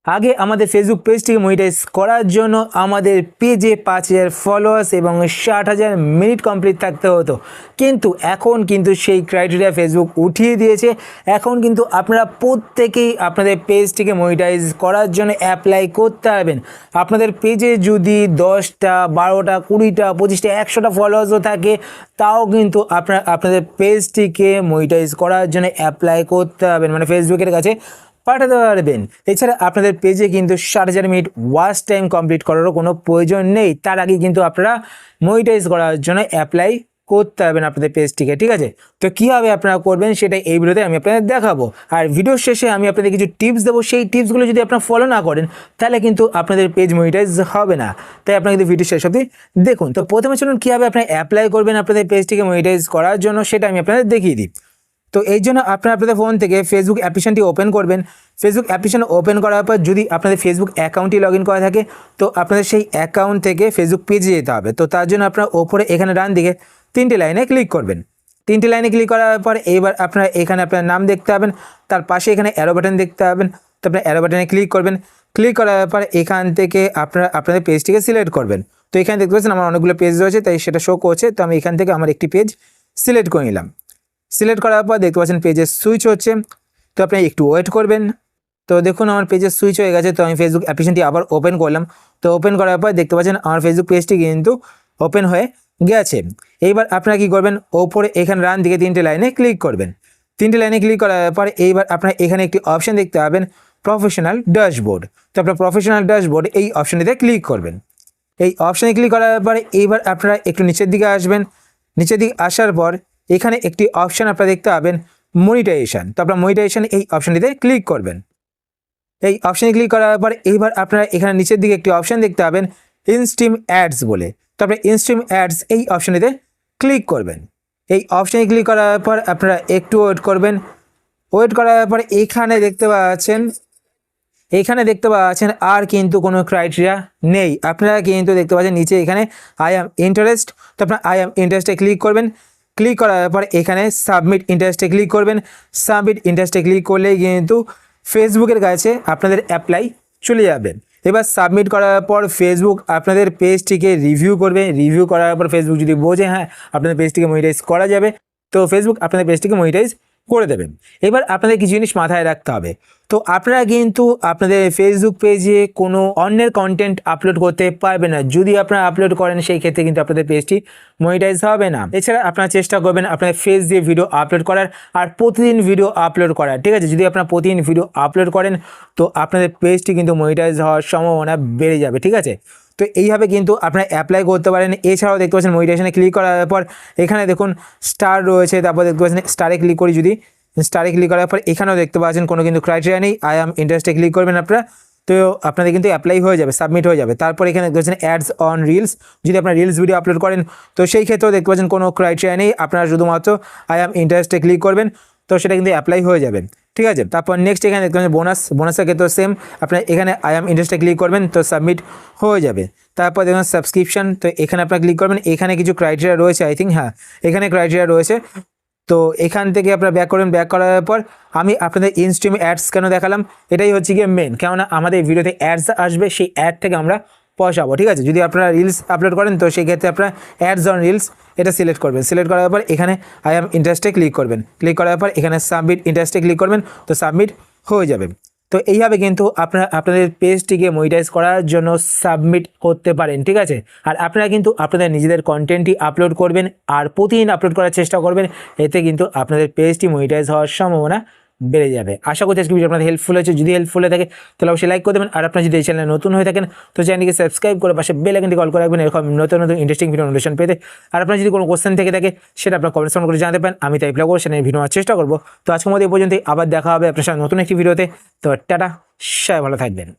আগে আমাদের ফেসবুক পেজটিকে মনিটাইজ করার জন্য আমাদের পেজে 5,000 ফলোয়ার্স এবং 60,000 মিনিট কমপ্লিট থাকতে হতো, কিন্তু এখন কিন্তু সেই ক্রাইটেরিয়া ফেসবুক উঠিয়ে দিয়েছে। এখন কিন্তু আপনারা প্রত্যেকেই আপনাদের পেজটিকে মনিটাইজ করার জন্য অ্যাপ্লাই করতে পারবেন। আপনাদের পেজে যদি 10টা 12টা 20টা 25টা 100টা ফলোয়ার্সও থাকে, তাও কিন্তু আপনাদের পেজটিকে মনিটাইজ করার জন্য অ্যাপ্লাই করতে পারবেন, মানে ফেসবুকের কাছে পাঠাতে পারবেন। এছাড়া আপনাদের পেজে কিন্তু 60,000 মিনিট ওয়াচ টাইম কমপ্লিট করারও কোনো প্রয়োজন নেই। তার আগে কিন্তু আপনারা মনিটাইজ করার জন্য অ্যাপ্লাই করতে পারবেন আপনাদের পেজটিকে, ঠিক আছে? তো কীভাবে আপনারা করবেন সেটা এই ভিডিওতে আমি আপনাদের দেখাবো। আর ভিডিওর শেষে আমি আপনাদের কিছু টিপস দেবো, সেই টিপসগুলো যদি আপনারা ফলো না করেন তাহলে কিন্তু আপনাদের পেজ মনিটাইজ হবে না। তাই আপনারা কিন্তু ভিডিও শেষ অবধি দেখুন। তো প্রথমে চলুন কীভাবে আপনারা অ্যাপ্লাই করবেন আপনাদের পেজটিকে মনিটাইজ করার জন্য সেটা আমি আপনাদের দেখিয়ে দিই। তো এই জন্য আপনারা আপনাদের ফোন থেকে ফেসবুক অ্যাপ্লিকেশনটি ওপেন করবেন। ফেসবুক অ্যাপ্লিকেশন ওপেন করার পর যদি আপনাদের ফেসবুক অ্যাকাউন্টটি লগ ইন করা থাকে, তো আপনাদের সেই অ্যাকাউন্ট থেকে ফেসবুক পেজে যেতে হবে। তো তার জন্য আপনারা ওপরে এখানে ডান দিকে 3টে লাইনে ক্লিক করবেন। 3টে লাইনে ক্লিক করার পর এইবার আপনারা এখানে আপনার নাম দেখতে পাবেন, তার পাশে এখানে অ্যারো বাটন দেখতে পাবেন। তো আপনার অ্যারো বাটনে ক্লিক করবেন। ক্লিক করার পর এখান থেকে আপনারা আপনাদের পেজটিকে সিলেক্ট করবেন। তো এখানে দেখতে পাচ্ছেন আমার অনেকগুলো পেজ রয়েছে, তাই সেটা শো করছে। তো আমি এখান থেকে আমার একটি পেজ সিলেক্ট করে নিলাম। সিলেক্ট করার পর দেখতে পাচ্ছেন পেজের সুইচ হচ্ছে, তো আপনি একটু ওয়েট করবেন। তো দেখুন আমার পেজের সুইচ হয়ে গেছে। তো আমি ফেসবুক অ্যাপ্লিকেশনটি আবার ওপেন করলাম। তো ওপেন করার পর দেখতে পাচ্ছেন আমার ফেসবুক পেজটি কিন্তু ওপেন হয়ে গেছে। এইবার আপনারা কী করবেন, ওপরে এখানে ডান দিকে 3টে লাইনে ক্লিক করবেন। 3টে লাইনে ক্লিক করার পর এইবার আপনারা এখানে একটি অপশান দেখতে পাবেন, প্রফেশনাল ড্যাশবোর্ড। তো আপনার প্রফেশনাল ড্যাশবোর্ড এই অপশানটিতে ক্লিক করবেন। এই অপশানে ক্লিক করার পরে এইবার আপনারা একটু নিচের দিকে আসবেন। নিচের দিকে আসার পর এখানে একটি অপশান আপনারা দেখতে পাবেন, মনিটাইজেশন। তো আপনারা মনিটাইজেশন এই অপশানটিতে ক্লিক করবেন। এই অপশানে ক্লিক করার পর এইবার আপনারা এখানে নিচের দিকে একটি অপশান দেখতে পাবেন, ইনস্ট্রিম অ্যাডস বলে। তো আপনারা ইনস্ট্রিম অ্যাডস এই অপশানটিতে ক্লিক করবেন। এই অপশানে ক্লিক করার পর আপনারা একটু ওয়েট করবেন। ওয়েট করার পর এখানে দেখতে পাচ্ছেন আর কিন্তু কোনো ক্রাইটেরিয়া নেই। আপনারা কিন্তু দেখতে পাচ্ছেন নিচে এখানে আই অ্যাম ইন্টারেস্ট। তো আপনারা আই অ্যাম ইন্টারেস্টে ক্লিক করবেন। ক্লিক করার পর এখানে সাবমিট ইন্টারেস্টে ক্লিক করবেন। সাবমিট ইন্টারেস্টে ক্লিক করলেই কিন্তু ফেসবুকের কাছে আপনাদের অ্যাপ্লাই চলে যাবে। এবার সাবমিট করার পর ফেসবুক আপনাদের পেজটিকে রিভিউ করবে। রিভিউ করার পর ফেসবুক যদি বোঝে হ্যাঁ আপনাদের পেজটিকে মনিটাইজ করা যাবে, তো ফেসবুক আপনাদের পেজটিকে মনিটাইজ করে দেবেন। এবার আপনাদের কিছু জিনিস মাথায় রাখতে হবে। তো আপনারা কিন্তু আপনাদের ফেসবুক পেজে কোনো অন্যের কন্টেন্ট আপলোড করতে পারবেন না। যদি আপনারা আপলোড করেন সেই ক্ষেত্রে কিন্তু আপনাদের পেজটি মনিটাইজ হবে না। এছাড়া আপনারা চেষ্টা করবেন আপনাদের ফেস দিয়ে ভিডিও আপলোড করার আর প্রতিদিন ভিডিও আপলোড করার, ঠিক আছে? যদি আপনারা প্রতিদিন ভিডিও আপলোড করেন তো আপনাদের পেজটি কিন্তু মনিটাইজ হওয়ার সম্ভাবনা বেড়ে যাবে, ঠিক আছে? তো এইভাবে কিন্তু আপনারা অ্যাপ্লাই করতে পারেন। এছাড়াও দেখতে পাচ্ছেন মনিটাইজেশনে ক্লিক করার পর এখানে দেখুন স্টার রয়েছে, তারপর দেখতে পাচ্ছেন স্টারে ক্লিক করি। যদি স্টারে ক্লিক করার পর এখানেও দেখতে পাচ্ছেন কোনো কিন্তু ক্রাইটেরিয়া নেই, আই অ্যাম ইন্টারেস্টে ক্লিক করবেন আপনারা, তো আপনাদের কিন্তু অ্যাপ্লাই হয়ে যাবে, সাবমিট হয়ে যাবে। তারপর এখানে দেখতে পাচ্ছেন অ্যাডস অন রিলস। যদি আপনারা রিলস ভিডিও আপলোড করেন তো সেই ক্ষেত্রেও দেখতে পাচ্ছেন কোনো ক্রাইটেরিয়া নেই, আপনারা শুধুমাত্র আই অ্যাম ইন্টারেস্টে ক্লিক করবেন, তো সেটা কিন্তু অ্যাপ্লাই হয়ে যাবে, ঠিক আছে? তারপর নেক্সট এখানে দেখতে পাচ্ছেন বোনাসের ক্ষেত্রেও সেম, আপনারা এখানে আই অ্যাম ইন্টারেস্টে ক্লিক করবেন, তো সাবমিট হয়ে যাবে। তারপর দেখুন সাবস্ক্রিপশন, তো এখানে আপনারা ক্লিক করবেন। এখানে কিছু ক্রাইটেরিয়া রয়েছে, আই থিঙ্ক, হ্যাঁ এখানে ক্রাইটেরিয়া রয়েছে। তো এখান থেকে আপনারা ব্যাক করবেন। ব্যাক করার পর আমি আপনাদের ইনস্ট্রিম অ্যাডস কেন দেখালাম, এটাই হচ্ছে গিয়ে মেন, কেননা আমাদের ভিডিওতে অ্যাডস আসবে, সেই অ্যাড থেকে আমরা পয়সা পাবো, ঠিক আছে? যদি আপনারা রিলস আপলোড করেন তো সেই ক্ষেত্রে আপনারা অ্যাডস অন রিলস এটা সিলেক্ট করবেন। সিলেক্ট করার পর এখানে আই অ্যাম ইন্টারেস্টে ক্লিক করবেন। ক্লিক করার পর এখানে সাবমিট ইন্টারেস্টে ক্লিক করবেন, তো সাবমিট হয়ে যাবে। তো এইভাবে কিন্তু আপনারা আপনাদের পেজটিকে মনিটাইজ করার জন্য সাবমিট করতে পারেন, ঠিক আছে? আর আপনারা কিন্তু আপনাদের নিজেদের কন্টেন্টই আপলোড করবেন আর প্রতিদিন আপলোড করার চেষ্টা করবেন, এতে কিন্তু আপনাদের পেজটি মনিটাইজ হওয়ার সম্ভাবনা বেড়ে যাবে। আশা করছি আজকে ভিডিও আপনাদের হেল্পফুল হয়েছে। যদি হেল্পফুল হয়ে থাকে তাহলে অবশ্যই লাইক করে দেবেন। আর আপনারা যদি এই চ্যানেলে নতুন হয়ে থাকেন তো চ্যানেলটিকে সাবস্ক্রাইব করে পাশে বেল আইকনটি কল করে রাখবেন এরকম নতুন নতুন ইন্টারেস্টিং ভিডিও নোটিফিকেশন পেতে। আর আপনারা যদি কোনো কোশ্চেন থেকে থাকে সেটা আপনারা কমেন্টস করে জানাতে পারেন, আমি তাই রিপ্লাই করব, সেটা ভিডিও নেওয়ার চেষ্টা করবো। তো আজকের মধ্যে এই পর্যন্তই, আবার দেখা হবে আপনার সাথে নতুন একটি ভিডিওতে। তো টাটা, সবাই ভালো থাকবেন।